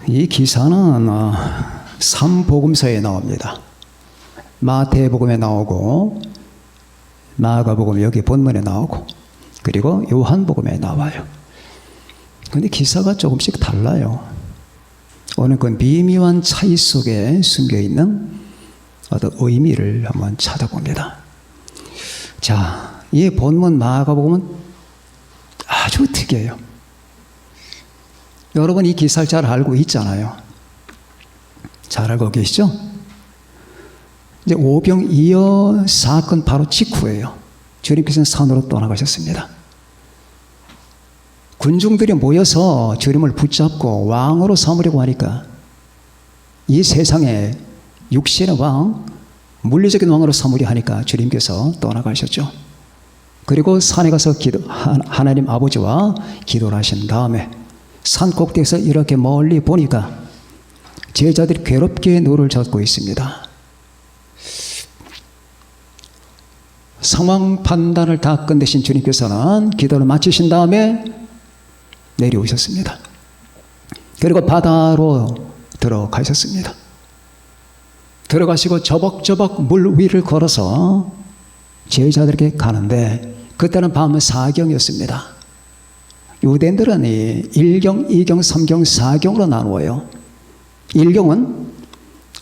이 기사는 삼복음서에 나옵니다. 마태복음에 나오고 마가복음 여기 본문에 나오고 그리고 요한복음에 나와요. 그런데 기사가 조금씩 달라요. 오늘 그 미묘한 차이 속에 숨겨있는 어떤 의미를 한번 찾아봅니다. 자, 이 본문 마가복음은 아주 특이해요. 여러분 이 기사를 잘 알고 있잖아요. 잘 알고 계시죠? 이제 오병이어 사건 바로 직후예요. 주님께서는 산으로 떠나가셨습니다. 군중들이 모여서 주님을 붙잡고 왕으로 삼으려고 하니까 이 세상에 육신의 왕, 물리적인 왕으로 삼으려 하니까 주님께서 떠나가셨죠. 그리고 산에 가서 하나님 아버지와 기도를 하신 다음에 산 꼭대기에서 이렇게 멀리 보니까 제자들이 괴롭게 노를 젓고 있습니다. 상황 판단을 다 끝내신 주님께서는 기도를 마치신 다음에 내려오셨습니다. 그리고 바다로 들어가셨습니다. 들어가시고 저벅저벅 물 위를 걸어서 제자들에게 가는데 그때는 밤 4경이었습니다. 유대인들은 1경, 2경, 3경, 4경으로 나누어요. 1경은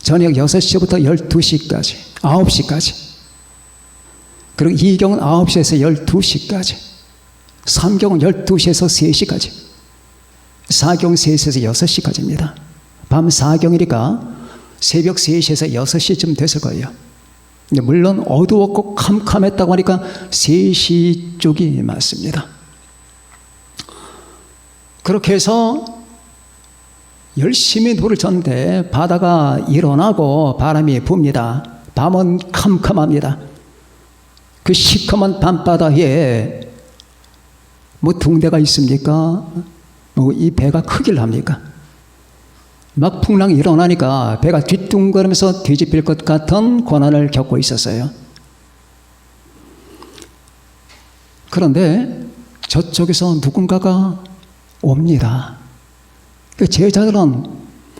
저녁 6시부터 12시까지, 9시까지. 그리고 2경은 9시에서 12시까지. 3경은 12시에서 3시까지. 4경 3시에서 6시까지입니다. 밤 4경이니까 새벽 3시에서 6시쯤 됐을 거예요. 물론 어두웠고 캄캄했다고 하니까 3시 쪽이 맞습니다. 그렇게 해서 열심히 노를 젓는데 바다가 일어나고 바람이 붑니다. 밤은 캄캄합니다. 그 시커먼 밤바다에 뭐 둥대가 있습니까? 이 배가 크길 합니까? 막 풍랑이 일어나니까 배가 뒤뚱거리면서 뒤집힐 것 같은 고난을 겪고 있었어요. 그런데 저쪽에서 누군가가 옵니다. 그 제자들은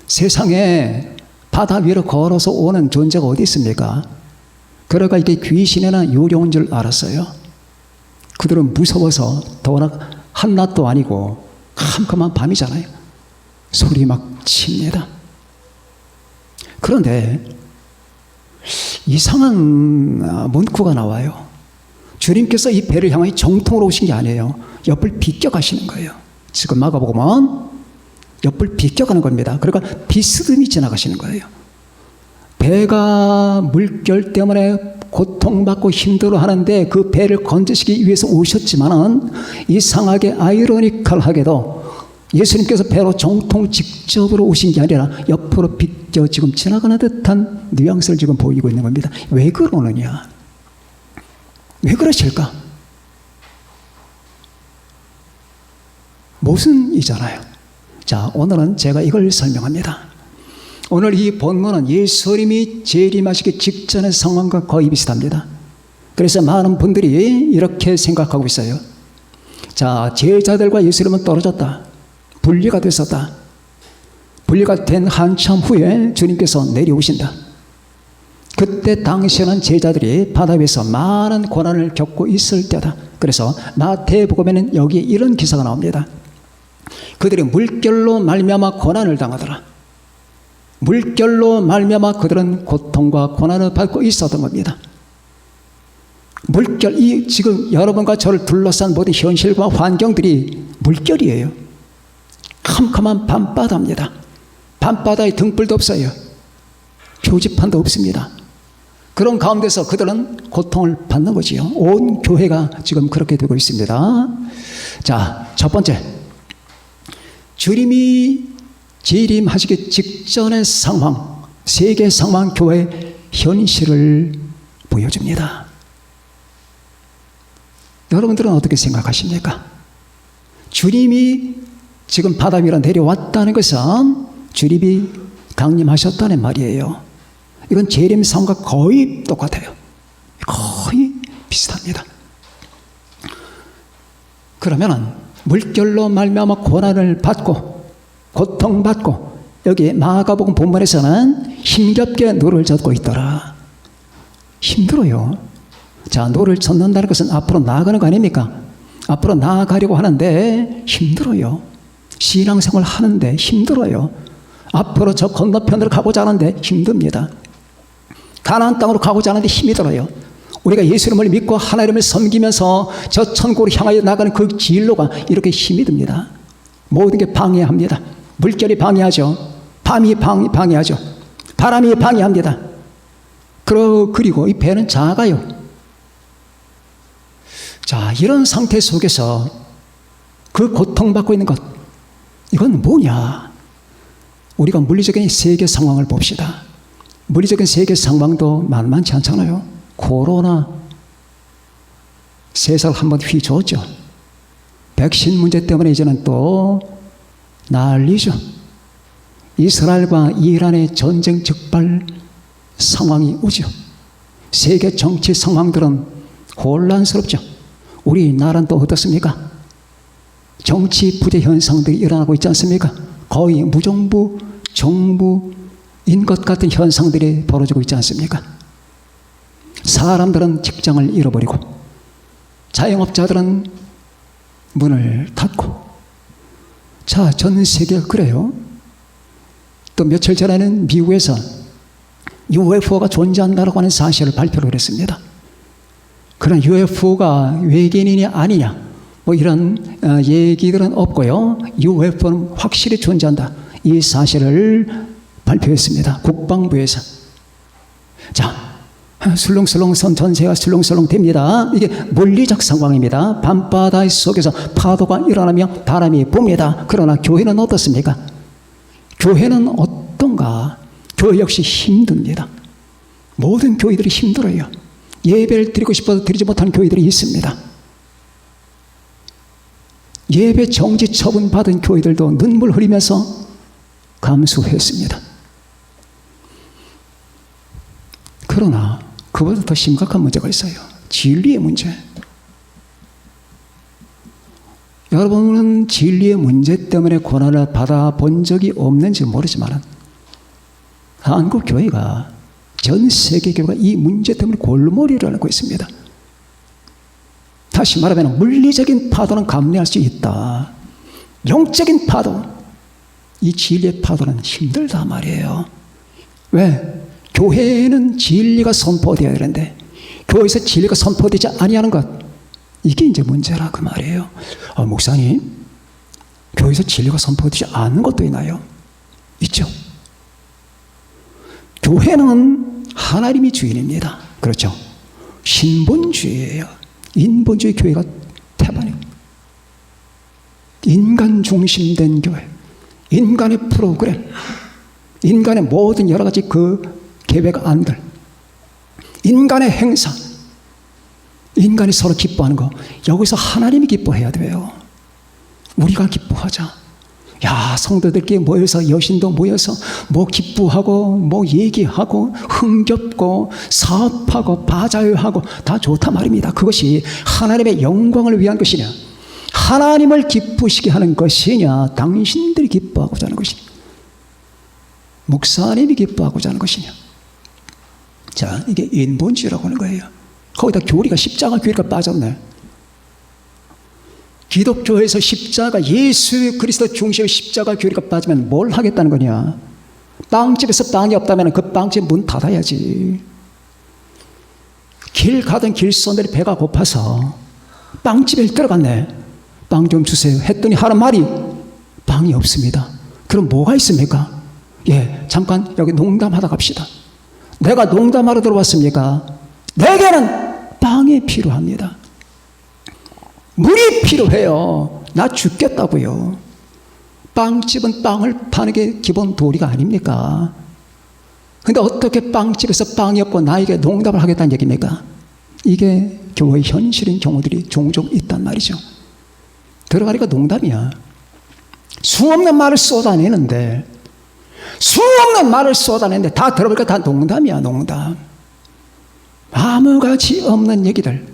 세상에 바다 위로 걸어서 오는 존재가 어디 있습니까? 그러니까 이게 귀신이나 요령인 줄 알았어요. 그들은 무서워서 더구나 한낮도 아니고 캄캄한 밤이잖아요. 소리 막 칩니다. 그런데 이상한 문구가 나와요. 주님께서 이 배를 향해 정통으로 오신 게 아니에요. 옆을 비껴가시는 거예요. 지금 마가복음은 옆을 비껴가는 겁니다. 그러니까 비스듬히 지나가시는 거예요. 배가 물결 때문에 고통받고 힘들어하는데 그 배를 건지시기 위해서 오셨지만은 이상하게 아이러니컬하게도 예수님께서 배로 정통 직접으로 오신 게 아니라 옆으로 비껴 지금 지나가는 듯한 뉘앙스를 지금 보이고 있는 겁니다. 왜 그러느냐? 왜 그러실까? 모순이잖아요. 자, 오늘은 제가 이걸 설명합니다. 오늘 이 본문은 예수님이 재림하시기 직전의 상황과 거의 비슷합니다. 그래서 많은 분들이 이렇게 생각하고 있어요. 자, 제자들과 예수님은 떨어졌다. 분리가 됐었다. 분리가 된 한참 후에 주님께서 내려오신다. 그때 당시에는 제자들이 바다 위에서 많은 고난을 겪고 있을 때다. 그래서 마태복음에는 여기 이런 기사가 나옵니다. 그들이 물결로 말미암아 고난을 당하더라. 물결로 말미암아 그들은 고통과 고난을 받고 있었던 겁니다. 물결, 이 지금 여러분과 저를 둘러싼 모든 현실과 환경들이 물결이에요. 캄캄한 밤바다입니다. 밤바다에 등불도 없어요. 표지판도 없습니다. 그런 가운데서 그들은 고통을 받는 거지요. 온 교회가 지금 그렇게 되고 있습니다. 자, 첫 번째, 주님이 재림하시기 직전의 상황, 세계 상황 교회의 현실을 보여줍니다. 여러분들은 어떻게 생각하십니까? 주님이 지금 바다 위로 내려왔다는 것은 주님이 강림하셨다는 말이에요. 이건 재림 상황과 거의 똑같아요. 거의 비슷합니다. 그러면 물결로 말미암아 고난을 받고 고통받고 여기 마가복음 본문에서는 힘겹게 노를 젓고 있더라. 힘들어요. 자, 노를 젓는다는 것은 앞으로 나아가는 거 아닙니까? 앞으로 나아가려고 하는데 힘들어요. 신앙생활 하는데 힘들어요. 앞으로 저 건너편으로 가고자 하는데 힘듭니다. 가나안 땅으로 가고자 하는데 힘이 들어요. 우리가 예수님을 믿고 하나님을 섬기면서 저 천국으로 향하여 나가는 그 진로가 이렇게 힘이 듭니다. 모든 게 방해합니다. 물결이 방해하죠. 밤이 방해하죠. 바람이 방해합니다. 그리고 이 배는 작아요. 자, 이런 상태 속에서 그 고통받고 있는 것, 이건 뭐냐? 우리가 물리적인 세계 상황을 봅시다. 물리적인 세계 상황도 만만치 않잖아요. 코로나, 세상을 한번 휘저었죠. 백신 문제 때문에 이제는 또 난리죠. 이스라엘과 이란의 전쟁 적발 상황이 오죠. 세계 정치 상황들은 혼란스럽죠. 우리나라는 또 어떻습니까? 정치 부재 현상들이 일어나고 있지 않습니까? 거의 무정부, 정부인 것 같은 현상들이 벌어지고 있지 않습니까? 사람들은 직장을 잃어버리고 자영업자들은 문을 닫고, 자, 전 세계가 그래요. 또 며칠 전에는 미국에서 UFO가 존재한다고 하는 사실을 발표를 했습니다. 그런 UFO가 외계인이 아니냐, 뭐 이런 얘기들은 없고요. UFO는 확실히 존재한다, 이 사실을 발표했습니다. 국방부에서. 자, 술렁술렁 전세가 술렁술렁 됩니다. 이게 물리적 상황입니다. 밤바다 속에서 파도가 일어나며 바람이 붑니다. 그러나 교회는 어떻습니까? 교회는 어떤가? 교회 역시 힘듭니다. 모든 교회들이 힘들어요. 예배를 드리고 싶어도 드리지 못하는 교회들이 있습니다. 예배 정지 처분 받은 교회들도 눈물 흘리면서 감수했습니다. 그러나 그보다 더 심각한 문제가 있어요. 진리의 문제. 여러분은 진리의 문제 때문에 고난을 받아본 적이 없는지 모르지만 한국 교회가, 전 세계 교회가 이 문제 때문에 골머리를 앓고 있습니다. 다시 말하면 물리적인 파도는 감내할 수 있다. 영적인 파도, 이 진리의 파도는 힘들다 말이에요. 왜? 교회에는 진리가 선포되어야 되는데 교회에서 진리가 선포되지 아니하는 것, 이게 이제 문제라 그 말이에요. 목사님, 교회에서 진리가 선포되지 않는 것도 있나요? 있죠. 교회는 하나님이 주인입니다. 그렇죠. 신본주의예요. 인본주의 교회가 태반이에요. 인간 중심된 교회, 인간의 프로그램, 인간의 모든 여러 가지 그 계획안들, 인간의 행사, 인간이 서로 기뻐하는 거, 여기서 하나님이 기뻐해야 돼요. 우리가 기뻐하자. 야, 성도들끼리 모여서, 여신도 모여서 뭐 기뻐하고 뭐 얘기하고 흥겹고 사업하고 바자회하고 다 좋다 말입니다. 그것이 하나님의 영광을 위한 것이냐, 하나님을 기쁘시게 하는 것이냐, 당신들이 기뻐하고자 하는 것이냐, 목사님이 기뻐하고자 하는 것이냐. 자, 이게 인본주의라고 하는 거예요. 거기다 교리가, 십자가 교리가 빠졌네. 기독교에서 십자가, 예수 그리스도 중심의 십자가 교리가 빠지면 뭘 하겠다는 거냐. 빵집에서 빵이 없다면 그 빵집 문 닫아야지. 길 가던 길손들이 배가 고파서 빵집에 들어갔네. 빵 좀 주세요 했더니 하는 말이 빵이 없습니다. 그럼 뭐가 있습니까? 예, 잠깐 여기 농담하다 갑시다. 내가 농담하러 들어왔습니까? 내게는 빵이 필요합니다. 물이 필요해요. 나 죽겠다고요. 빵집은 빵을 파는 게 기본 도리가 아닙니까? 근데 어떻게 빵집에서 빵이 없고 나에게 농담을 하겠다는 얘기입니까? 이게 교회의 현실인 경우들이 종종 있단 말이죠. 들어가니까 농담이야. 수없는 말을 쏟아내는데 다 들어보니까 다 농담이야, 농담. 아무 가치 없는 얘기들.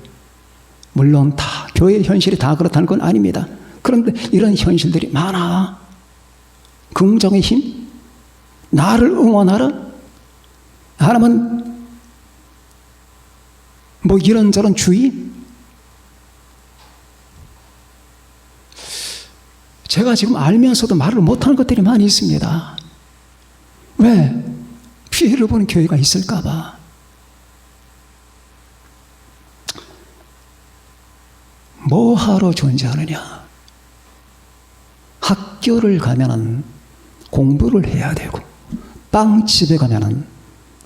물론 다 교회의 현실이 다 그렇다는 건 아닙니다. 그런데 이런 현실들이 많아. 긍정의 힘, 나를 응원하라? 하나님은 뭐 이런저런 주의? 제가 지금 알면서도 말을 못하는 것들이 많이 있습니다. 왜? 피해를 보는 교회가 있을까 봐. 뭐 하러 존재하느냐? 학교를 가면은 공부를 해야 되고, 빵집에 가면은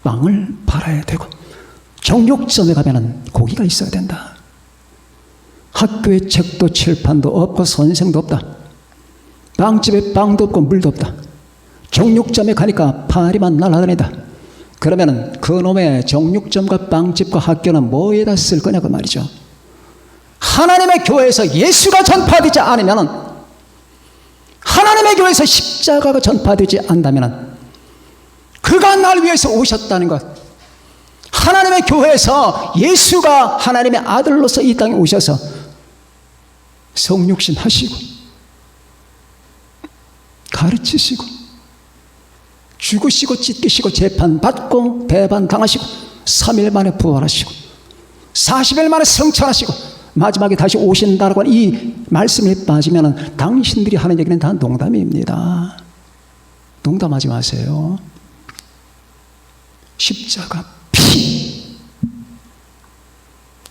빵을 팔아야 되고, 정육점에 가면은 고기가 있어야 된다. 학교에 책도 칠판도 없고 선생도 없다. 빵집에 빵도 없고 물도 없다. 정육점에 가니까 파리만 날아다니다. 그러면은 그놈의 정육점과 빵집과 학교는 뭐에다 쓸 거냐고 말이죠. 하나님의 교회에서 예수가 전파되지 않으면은, 하나님의 교회에서 십자가가 전파되지 않다면은, 그가 날 위해서 오셨다는 것, 하나님의 교회에서 예수가 하나님의 아들로서 이 땅에 오셔서 성육신 하시고 가르치시고 죽으시고 찢기시고 재판받고 배반당하시고 3일 만에 부활하시고 40일 만에 성천하시고 마지막에 다시 오신다라고 하는 이 말씀에 빠지면 당신들이 하는 얘기는 다 농담입니다. 농담하지 마세요. 십자가 피,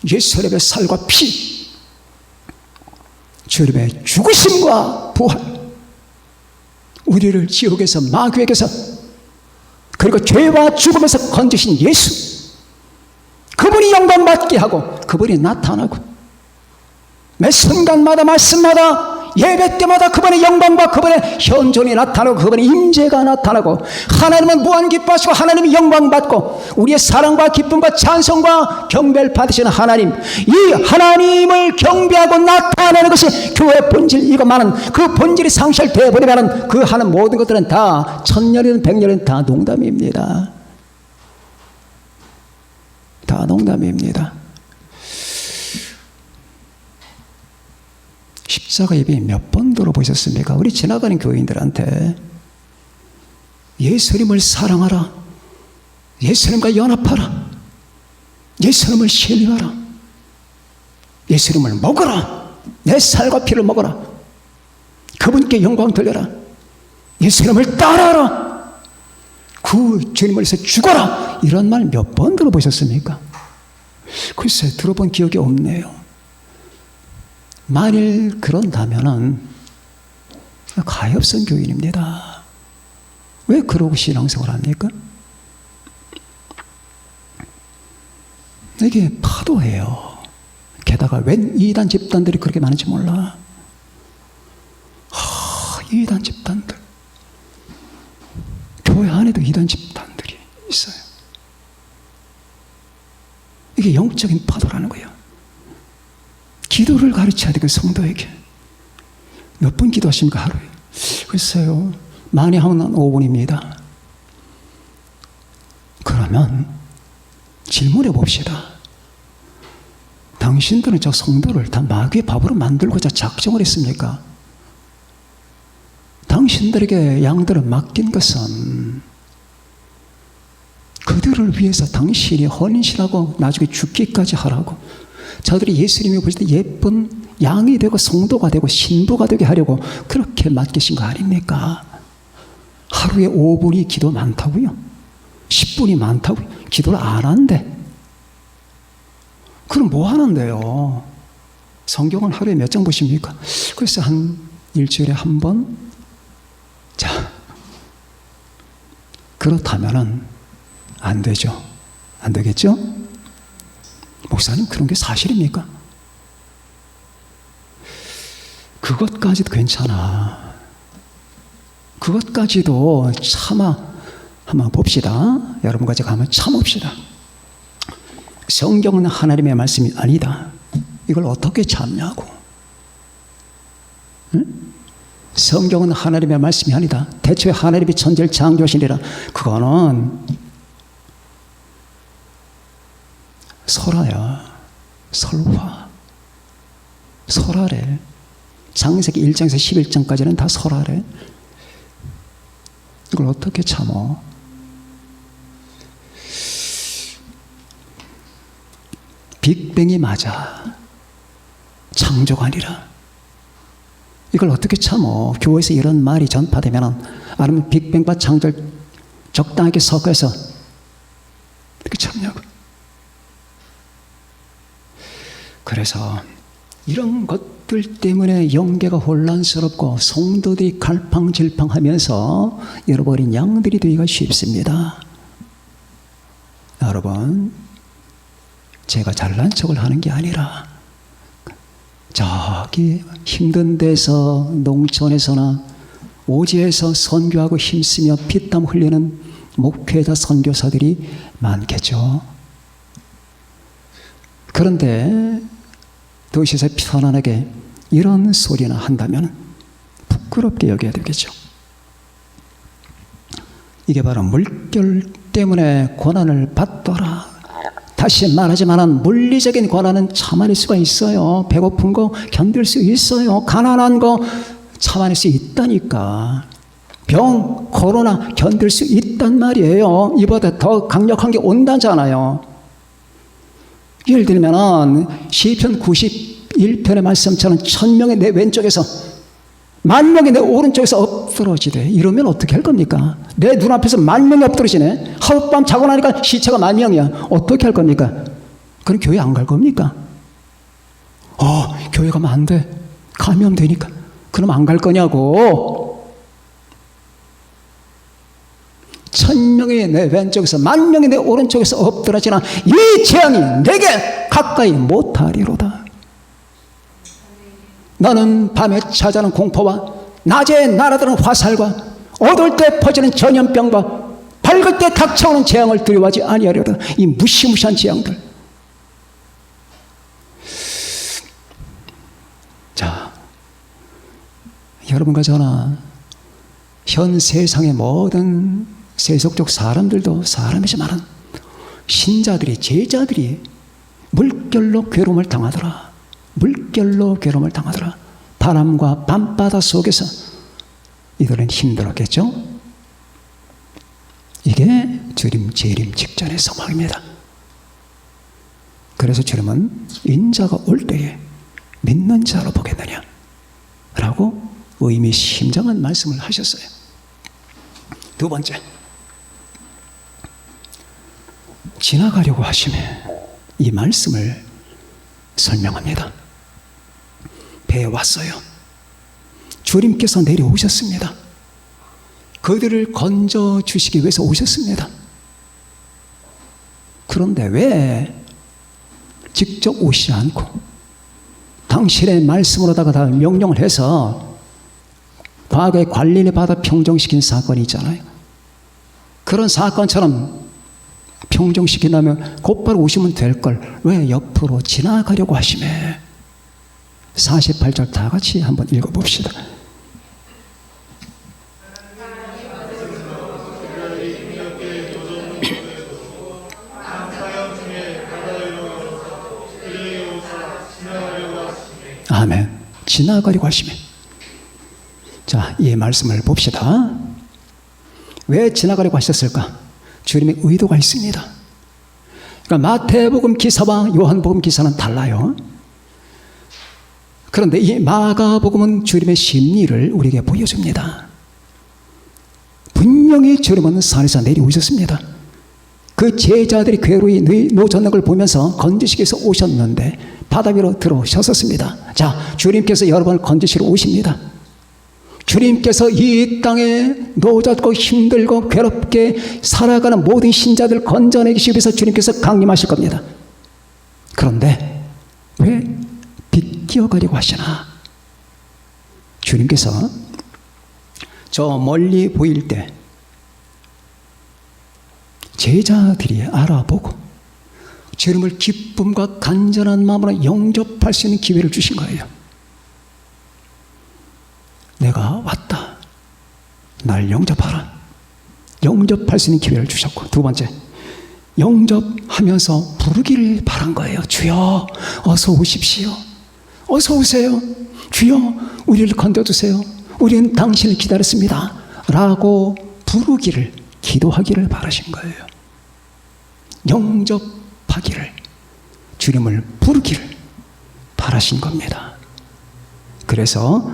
예수님의 살과 피, 주님의 죽으심과 부활, 우리를 지옥에서 마귀에게서 그리고 죄와 죽음에서 건지신 예수, 그분이 영광받게 하고 그분이 나타나고 매 순간마다 말씀마다 예배 때마다 그분의 영광과 그분의 현존이 나타나고 그분의 임재가 나타나고 하나님은 무한 기뻐하시고 하나님이 영광받고 우리의 사랑과 기쁨과 찬송과 경배를 받으시는 하나님, 이 하나님을 경배하고 나타내는 것이 교회의 본질이고만은 그 본질이 상실되어 버리면 그 하는 모든 것들은 다 천년이든 백년이든 다 농담입니다. 다 농담입니다. 십자가 예배 몇 번 들어보셨습니까? 우리 지나가는 교인들한테 예수님을 사랑하라, 예수님과 연합하라, 예수님을 신뢰하라, 예수님을 먹어라, 내 살과 피를 먹어라, 그분께 영광 돌려라, 예수님을 따라하라, 그 주님을 위해서 죽어라, 이런 말 몇 번 들어보셨습니까? 글쎄 들어본 기억이 없네요. 만일 그런다면은 가엾은 교인입니다. 왜 그러고 신앙생활을 합니까? 이게 파도예요. 게다가 웬 이단 집단들이 그렇게 많은지 몰라. 이단 집단들, 교회 안에도 이단 집단들이 있어요. 이게 영적인 파도라는 거예요. 기도를 가르쳐야 되고 성도에게 몇 분 기도하십니까 하루에? 글쎄요, 많이 하면 5분입니다. 그러면 질문해 봅시다. 당신들은 저 성도를 다 마귀의 밥으로 만들고자 작정을 했습니까? 당신들에게 양들을 맡긴 것은 그들을 위해서 당신이 헌신하고 나중에 죽기까지 하라고, 저들이 예수님이 보실 때 예쁜 양이 되고 성도가 되고 신부가 되게 하려고 그렇게 맡기신 거 아닙니까? 하루에 5분이 기도 많다고요? 10분이 많다고요? 기도를 안 한대. 그럼 뭐 하는데요? 성경은 하루에 몇 장 보십니까? 그래서 한 일주일에 한 번? 자, 그렇다면은 안 되죠. 안 되겠죠? 목사님, 그런 게 사실입니까? 그것까지도 괜찮아. 그것까지도 한번 봅시다. 여러분과 제가 한번 참읍시다. 성경은 하나님의 말씀이 아니다. 이걸 어떻게 참냐고. 응? 성경은 하나님의 말씀이 아니다. 대초에 하나님이 천지를 창조하시니라. 그거는 설화야. 설화. 설화래. 창세기 1장에서 11장까지는 다 설화래. 이걸 어떻게 참어? 빅뱅이 맞아. 창조가 아니라. 이걸 어떻게 참어? 교회에서 이런 말이 전파되면, 아니면 빅뱅과 창조를 적당하게 섞어서 어떻게 참냐고. 그래서 이런 것들 때문에 영계가 혼란스럽고 성도들이 갈팡질팡하면서 잃어버린 양들이 되기가 쉽습니다. 여러분, 제가 잘난 척을 하는 게 아니라 저기 힘든 데서, 농촌에서나 오지에서 선교하고 힘쓰며 피땀 흘리는 목회자 선교사들이 많겠죠. 그런데 도시에서 편안하게 이런 소리나 한다면 부끄럽게 여겨야 되겠죠. 이게 바로 물결 때문에 고난을 받더라. 다시 말하지만 물리적인 고난은 참아낼 수가 있어요. 배고픈 거 견딜 수 있어요. 가난한 거 참아낼 수 있다니까. 병, 코로나 견딜 수 있단 말이에요. 이보다 더 강력한 게 온다잖아요. 예를 들면 시편 91편의 말씀처럼 1000명이 내 왼쪽에서 10,000명이 내 오른쪽에서 엎드러지대. 이러면 어떻게 할 겁니까? 내 눈앞에서 10,000명이 엎드러지네. 하룻밤 자고 나니까 시체가 10,000명이야. 어떻게 할 겁니까? 그럼 교회 안 갈 겁니까? 교회 가면 안 돼. 감염되니까. 그럼 안 갈 거냐고. 1000명이 내 왼쪽에서 10,000명이 내 오른쪽에서 엎드러지나 이 재앙이 내게 가까이 못하리로다. 너는 밤에 찾아오는 공포와 낮에 날아드는 화살과 어두울 때 퍼지는 전염병과 밝을 때 닥쳐오는 재앙을 두려워하지 아니하리로다. 이 무시무시한 재앙들. 자, 여러분과 저나 현 세상의 모든 세속적 사람들도 사람이지만 신자들이, 제자들이 물결로 괴로움을 당하더라. 물결로 괴로움을 당하더라. 바람과 밤바다 속에서 이들은 힘들었겠죠? 이게 주님 재림 직전의 상황입니다. 그래서 주님은 인자가 올 때에 믿는 자로 보겠느냐 라고 의미심장한 말씀을 하셨어요. 두 번째, 지나가려고 하시매 이 말씀을 설명합니다. 배에 왔어요. 주님께서 내려오셨습니다. 그들을 건져주시기 위해서 오셨습니다. 그런데 왜 직접 오시지 않고 당신의 말씀으로다가 다 명령을 해서 과거에 관리를 받아 평정시킨 사건이 있잖아요. 그런 사건처럼 평정시킨다면 곧바로 오시면 될 걸 왜 옆으로 지나가려고 하시매? 48절 다 같이 한번 읽어봅시다. 아멘. 지나가려고 하시매. 자, 이 말씀을 봅시다. 왜 지나가려고 하셨을까? 주님의 의도가 있습니다. 그러니까 마태복음 기사와 요한복음 기사는 달라요. 그런데 이 마가복음은 주님의 심리를 우리에게 보여줍니다. 분명히 주님은 산에서 내려오셨습니다. 그 제자들이 괴로이 놓쳤는 걸 보면서 건지시기 위해서 오셨는데 바다 위로 들어오셨습니다. 자, 주님께서 여러분을 건지시러 오십니다. 주님께서 이 땅에 노젓고 힘들고 괴롭게 살아가는 모든 신자들 건져내기 위해서 주님께서 강림하실 겁니다. 그런데 왜 비껴가려고 하시나? 주님께서 저 멀리 보일 때 제자들이 알아보고 주님을 기쁨과 간절한 마음으로 영접할 수 있는 기회를 주신 거예요. 내가 왔다. 날 영접하라. 영접할 수 있는 기회를 주셨고, 두 번째, 영접하면서 부르기를 바란 거예요. 주여, 어서 오십시오. 어서 오세요. 주여, 우리를 건져주세요. 우리는 당신을 기다렸습니다. 라고 부르기를, 기도하기를 바라신 거예요. 영접하기를, 주님을 부르기를 바라신 겁니다. 그래서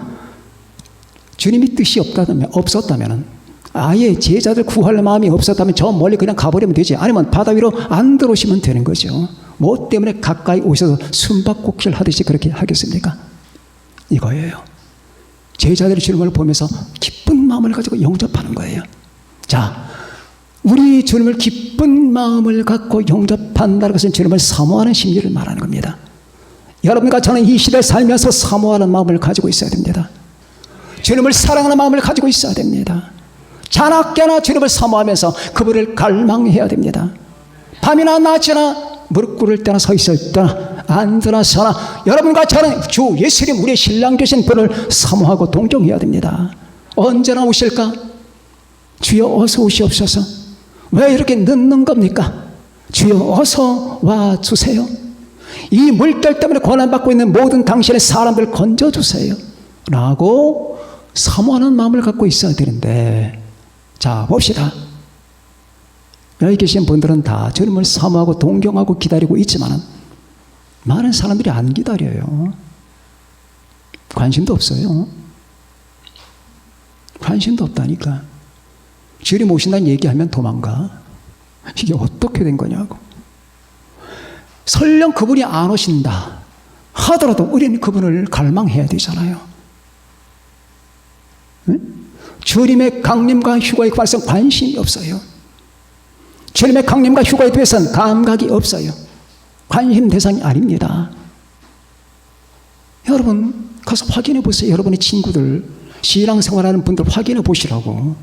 주님이 뜻이 없었다면, 아예 제자들 구할 마음이 없었다면 저 멀리 그냥 가버리면 되지. 아니면 바다 위로 안 들어오시면 되는 거죠. 뭐 때문에 가까이 오셔서 숨바꼭질 하듯이 그렇게 하겠습니까? 이거예요. 제자들이 주님을 보면서 기쁜 마음을 가지고 영접하는 거예요. 자, 우리 주님을 기쁜 마음을 갖고 영접한다는 것은 주님을 사모하는 심리를 말하는 겁니다. 여러분과 저는 이 시대에 살면서 사모하는 마음을 가지고 있어야 됩니다. 주님을 사랑하는 마음을 가지고 있어야 됩니다. 자나깨나 주님을 사모하면서 그분을 갈망해야 됩니다. 밤이나 낮이나 무릎 꿇을 때나 서 있을 때나 앉으나 서나 여러분과 저는 주 예수님 우리의 신랑 되신 분을 사모하고 동경해야 됩니다. 언제나 오실까? 주여 어서 오시옵소서. 왜 이렇게 늦는 겁니까? 주여 어서 와주세요. 이 물결 때문에 고난받고 있는 모든 당신의 사람들 건져주세요 라고 사모하는 마음을 갖고 있어야 되는데, 자 봅시다. 여기 계신 분들은 다 주님을 사모하고 동경하고 기다리고 있지만 많은 사람들이 안 기다려요. 관심도 없어요. 관심도 없다니까. 주님 오신다는 얘기하면 도망가. 이게 어떻게 된 거냐고. 설령 그분이 안 오신다 하더라도 우리는 그분을 갈망해야 되잖아요. 응? 주님의 강림과 휴가에 관해서 관심이 없어요. 주님의 강림과 휴가에 대해서는 감각이 없어요. 관심 대상이 아닙니다. 여러분 가서 확인해 보세요. 여러분의 친구들, 신앙생활하는 분들 확인해 보시라고.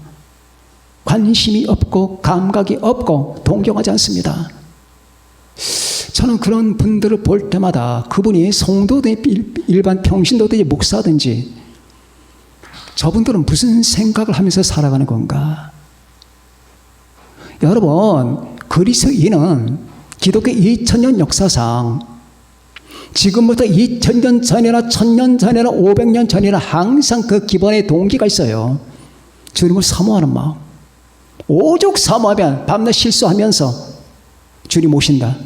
관심이 없고 감각이 없고 동경하지 않습니다. 저는 그런 분들을 볼 때마다 그분이 성도든지 일반 평신도든지 목사든지 저분들은 무슨 생각을 하면서 살아가는 건가? 여러분, 그리스도인은 기독교 2000년 역사상 지금부터 2000년 전이나 1000년 전이나 500년 전이나 항상 그 기본의 동기가 있어요. 주님을 사모하는 마음. 오죽 사모하면 밤낮 실수하면서 주님 오신다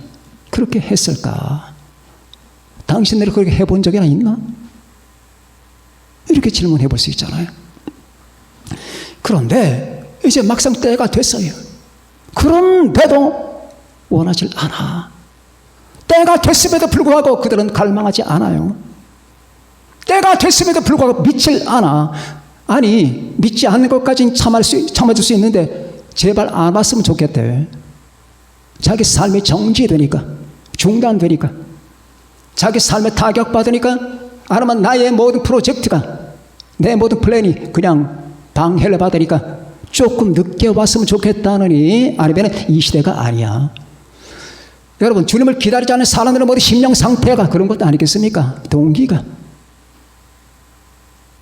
그렇게 했을까? 당신들이 그렇게 해본 적이나 있나? 이렇게 질문해 볼 수 있잖아요. 그런데 이제 막상 때가 됐어요. 그런데도 원하지 않아. 때가 됐음에도 불구하고 그들은 갈망하지 않아요. 때가 됐음에도 불구하고 믿질 않아. 아니 믿지 않는 것까지는 참아줄 수 있는데 제발 안 왔으면 좋겠대. 자기 삶이 정지되니까, 중단되니까, 자기 삶에 타격받으니까, 아니면 나의 모든 프로젝트가, 내 모든 플랜이 그냥 방해를 받으니까 조금 늦게 왔으면 좋겠다느니, 아니면 이 시대가 아니야. 여러분, 주님을 기다리지 않는 사람들은 모두 심령 상태가 그런 것도 아니겠습니까? 동기가.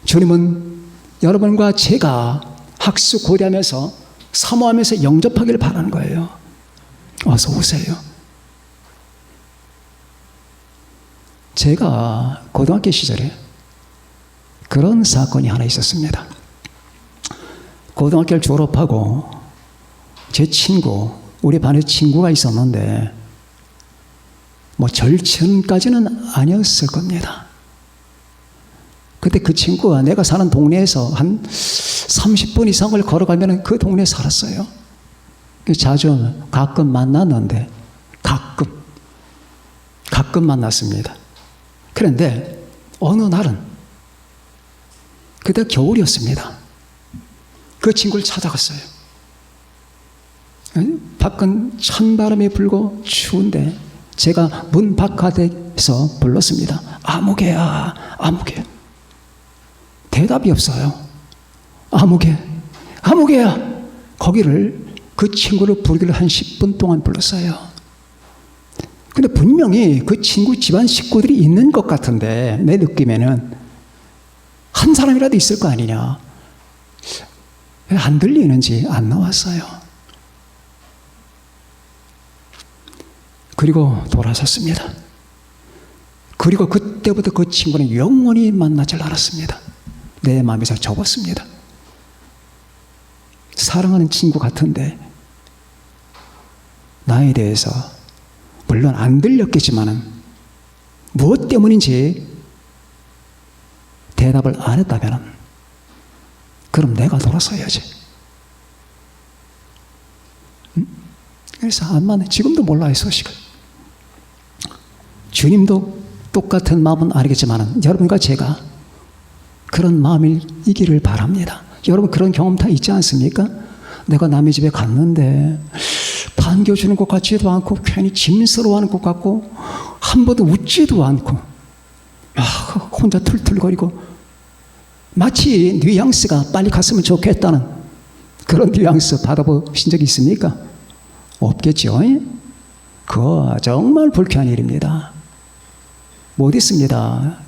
주님은 여러분과 제가 학수고대하면서 사모하면서 영접하기를 바라는 거예요. 어서 오세요. 제가 고등학교 시절에 그런 사건이 하나 있었습니다. 고등학교를 졸업하고 제 친구, 우리 반에 친구가 있었는데 뭐 절친까지는 아니었을 겁니다. 그때 그 친구가 내가 사는 동네에서 한 30분 이상을 걸어가면 그 동네에 살았어요. 자주 가끔 만났는데 가끔 만났습니다. 그런데 어느 날은 그때 겨울이었습니다. 그 친구를 찾아갔어요. 밖은 찬바람이 불고 추운데 제가 문 바깥에서 불렀습니다. 아무개야, 아무개. 대답이 없어요. 아무개야. 거기를 그 친구를 부르기를 한 10분 동안 불렀어요. 근데 분명히 그 친구 집안 식구들이 있는 것 같은데 내 느낌에는 한 사람이라도 있을 거 아니냐. 왜 안 들리는지 안 나왔어요. 그리고 돌아섰습니다. 그리고 그때부터 그 친구는 영원히 만나질 않았습니다. 내 마음에서 접었습니다. 사랑하는 친구 같은데 나에 대해서 물론 안 들렸겠지만은 무엇 때문인지 대답을 안 했다면은 그럼 내가 돌아서야지. 그래서 안 만나. 지금도 몰라요, 소식을. 주님도 똑같은 마음은 아니겠지만은 여러분과 제가 그런 마음이기를 바랍니다. 여러분 그런 경험 다 있지 않습니까? 내가 남의 집에 갔는데 반겨주는 것 같지도 않고 괜히 짐스러워하는 것 같고 한 번도 웃지도 않고 혼자 툴툴거리고 마치 뉘앙스가 빨리 갔으면 좋겠다는 그런 뉘앙스 받아보신 적이 있습니까? 없겠죠. 그거 정말 불쾌한 일입니다. 못 있습니다.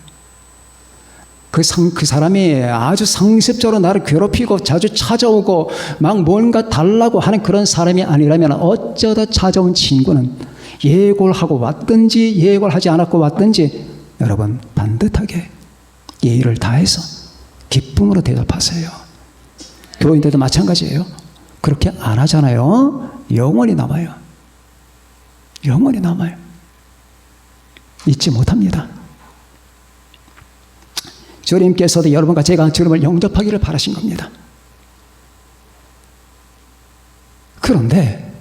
그 사람이 아주 상습적으로 나를 괴롭히고 자주 찾아오고 막 뭔가 달라고 하는 그런 사람이 아니라면 어쩌다 찾아온 친구는 예고를 하고 왔든지 예고를 하지 않았고 왔든지 여러분 반듯하게 예의를 다해서 기쁨으로 대답하세요. 교인들도 마찬가지예요. 그렇게 안 하잖아요. 영원히 남아요. 영원히 남아요. 잊지 못합니다. 주님께서도 여러분과 제가 주님을 영접하기를 바라신 겁니다. 그런데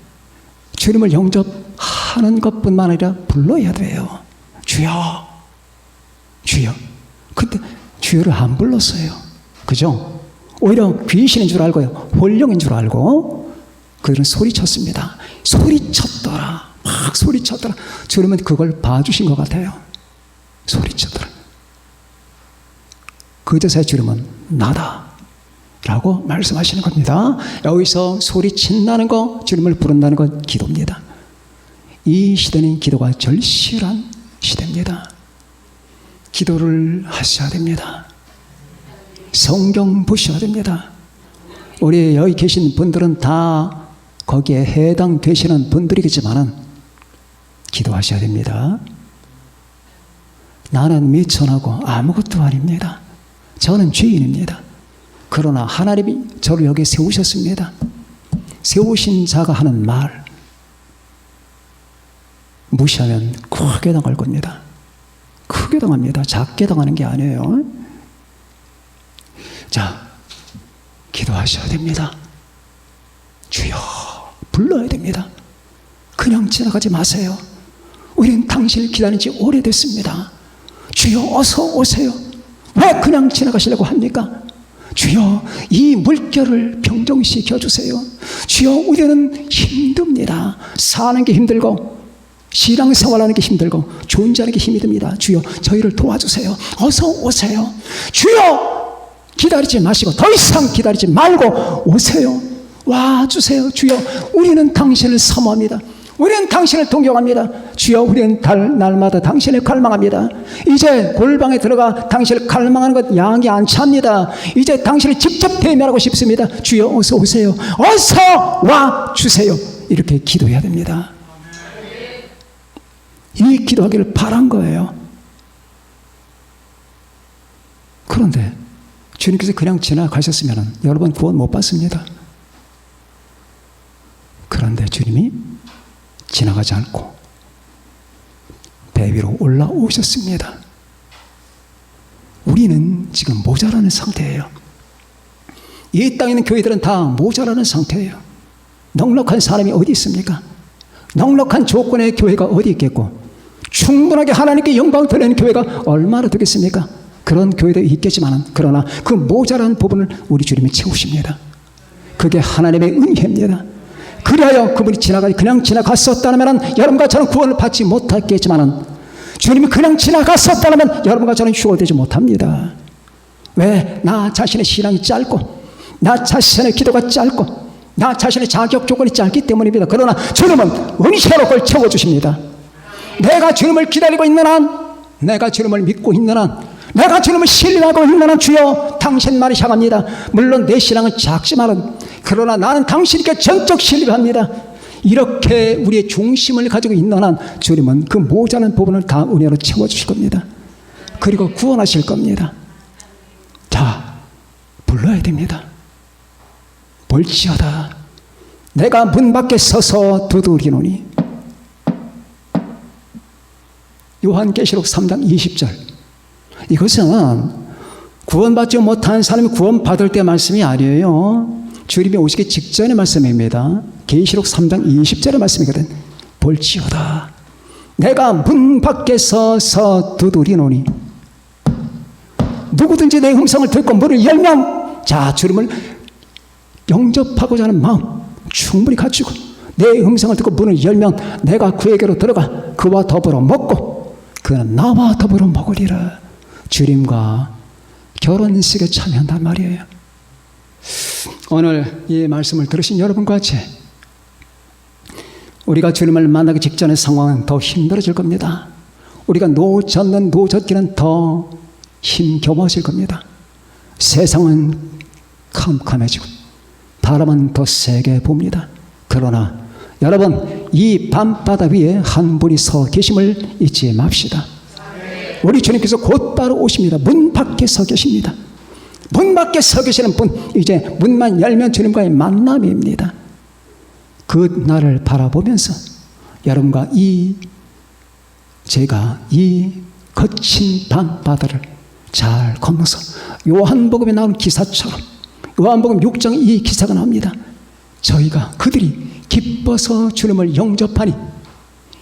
주님을 영접하는 것뿐만 아니라 불러야 돼요. 주여, 주여. 근데 주여를 안 불렀어요. 그죠? 오히려 귀신인 줄 알고요. 혼령인 줄 알고 그들은 소리쳤습니다. 소리쳤더라. 막 소리쳤더라. 주님은 그걸 봐주신 것 같아요. 소리쳤더라. 그제서야 주님은 나다 라고 말씀하시는 겁니다. 여기서 소리친다는 거, 주님을 부른다는 건 기도입니다. 이 시대는 기도가 절실한 시대입니다. 기도를 하셔야 됩니다. 성경 보셔야 됩니다. 우리 여기 계신 분들은 다 거기에 해당되시는 분들이겠지만은 기도하셔야 됩니다. 나는 미천하고 아무것도 아닙니다. 저는 죄인입니다. 그러나 하나님이 저를 여기 세우셨습니다. 세우신 자가 하는 말 무시하면 크게 당할 겁니다. 크게 당합니다. 작게 당하는 게 아니에요. 자, 기도하셔야 됩니다. 주여 불러야 됩니다. 그냥 지나가지 마세요. 우리는 당신을 기다린 지 오래됐습니다. 주여 어서 오세요. 왜 그냥 지나가시려고 합니까? 주여 이 물결을 평정시켜 주세요. 주여 우리는 힘듭니다. 사는 게 힘들고 신앙생활하는 게 힘들고 존재하는 게 힘이 듭니다. 주여 저희를 도와주세요. 어서 오세요. 주여 기다리지 마시고 더 이상 기다리지 말고 오세요. 와주세요. 주여 우리는 당신을 사모합니다. 우리는 당신을 동경합니다. 주여 우리는 날마다 당신을 갈망합니다. 이제 골방에 들어가 당신을 갈망하는 것 양이 안 찹니다. 이제 당신을 직접 대면하고 싶습니다. 주여 어서 오세요. 어서 와주세요. 이렇게 기도해야 됩니다. 이 기도하기를 바란 거예요. 그런데 주님께서 그냥 지나가셨으면 여러분 구원 못 받습니다. 그런데 주님이 지나가지 않고 배 위로 올라오셨습니다. 우리는 지금 모자라는 상태예요. 이 땅에 있는 교회들은 다 모자라는 상태예요. 넉넉한 사람이 어디 있습니까? 넉넉한 조건의 교회가 어디 있겠고 충분하게 하나님께 영광을 드리는 교회가 얼마나 되겠습니까? 그런 교회도 있겠지만 그러나 그 모자란 부분을 우리 주님이 채우십니다. 그게 하나님의 은혜입니다. 그리하여 그분이 그냥 지나갔었다면 여러분과 저는 구원을 받지 못했겠지만 주님이 그냥 지나갔었다면 여러분과 저는 휴거되지 못합니다. 왜? 나 자신의 신앙이 짧고 나 자신의 기도가 짧고 나 자신의 자격 조건이 짧기 때문입니다. 그러나 주님은 은혜로 그걸 채워주십니다. 내가 주님을 기다리고 있는 한, 내가 주님을 믿고 있는 한, 내가 주님을 신뢰하고 있는 한 주여 당신만을 향합니다. 물론 내 신앙은 작지만은 그러나 나는 당신께 전적 신뢰합니다. 이렇게 우리의 중심을 가지고 있는 한 주님은 그 모자란 부분을 다 은혜로 채워주실 겁니다. 그리고 구원하실 겁니다. 자, 불러야 됩니다. 볼지어다. 내가 문 밖에 서서 두드리노니. 요한계시록 3장 20절. 이것은 구원받지 못한 사람이 구원받을 때 말씀이 아니에요. 주님이 오시기 직전의 말씀입니다. 계시록 3장 20절의 말씀이거든. 볼지어다. 내가 문 밖에 서서 두드리노니. 누구든지 내 음성을 듣고 문을 열면, 자, 주님을 영접하고자 하는 마음 충분히 갖추고 내 음성을 듣고 문을 열면 내가 그에게로 들어가 그와 더불어 먹고 그는 나와 더불어 먹으리라. 주님과 결혼식에 참여한단 말이에요. 오늘 이 말씀을 들으신 여러분과 같이 우리가 주님을 만나기 직전의 상황은 더 힘들어질 겁니다. 우리가 노젓기는 더 힘겨워질 겁니다. 세상은 캄캄해지고 바람은 더 세게 붑니다. 그러나 여러분, 이 밤바다 위에 한 분이 서 계심을 잊지 맙시다. 우리 주님께서 곧바로 오십니다. 문 밖에 서 계십니다. 문 밖에 서 계시는 분, 이제 문만 열면 주님과의 만남입니다. 그 날을 바라보면서 여러분과 제가 이 거친 밤바다를 잘 건너서 요한복음에 나온 기사처럼, 요한복음 6장 이 기사가 나옵니다. 그들이 기뻐서 주님을 영접하니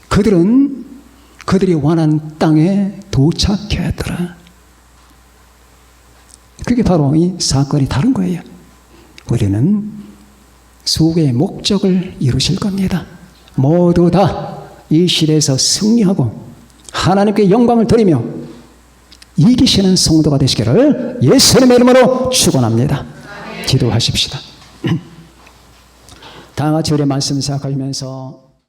그들이 원한 땅에 도착했더라. 그게 바로 이 사건이 다른 거예요. 우리는 수고의 목적을 이루실 겁니다. 모두 다 이 시대에서 승리하고 하나님께 영광을 돌리며 이기시는 성도가 되시기를 예수님의 이름으로 축원합니다. 기도하십시다. 다 같이 우리 말씀 생각하시면서